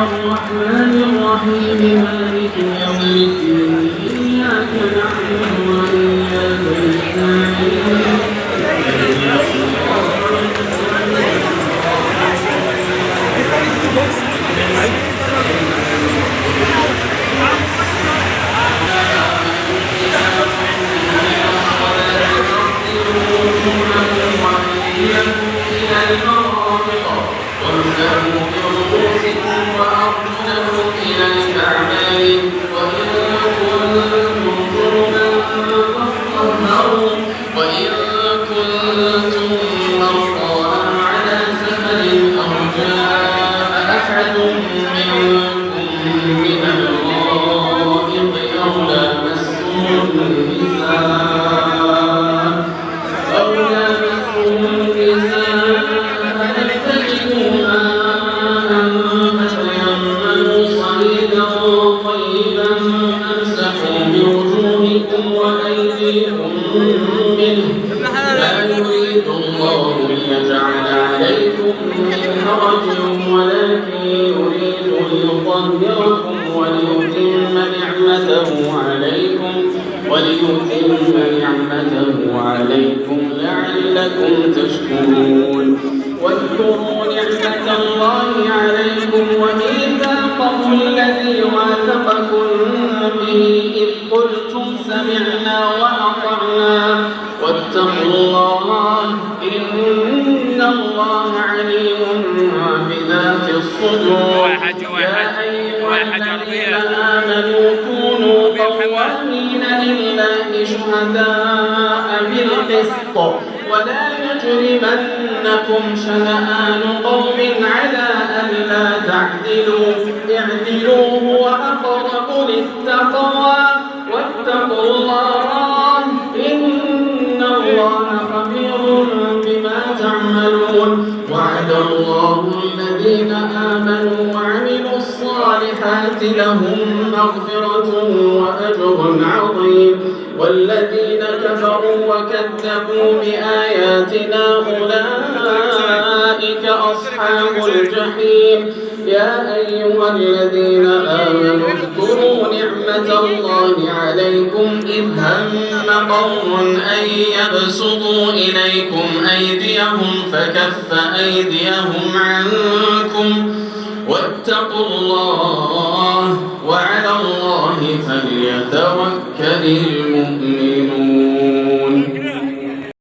الرحمن الرحيم مالك يوم الدين إياك نعبد وإياك نستعين وإن كنتم مرضى على سفر أو جاء أحد منكم من الغائط أو لامستم النساء فلم تجدوا ماء فتيمموا صعيدا طيبا فامسحوا بوجوهكم وأيديكم منه لا يريد الله ليجعل عليكم من حرج ولكن يريد ليطهركم وليتم نعمته عليكم لعلكم تشكرون واذكروا نعمة الله عليكم وميثاقه الذي واثقكم به إذ قلتم سمعنا وأطعنا واتقوا الله إن الله عليم بذات الصدور يا أيها الذين آمنوا كونوا قوامين لله شهداء بالقسط ولا يجرمنكم شنآن قوم على ألا تعدلوا اعدلوا هو أقرب للتقوى واتقوا الله إن الله خبير بما تعملون وعد الله الذين آمنوا وعملوا الصالحات لهم مغفرة وأجر عظيم والذين كفروا وكذبوا بآياتنا أولئك أصحاب الجحيم يا أيها الذين آمنوا اذكروا نعمة الله عليكم إذ هم قوم أن يبسطوا إليكم أيديهم فكف أيديهم عنكم واتقوا الله وعلى الله فليتوكل المؤمنون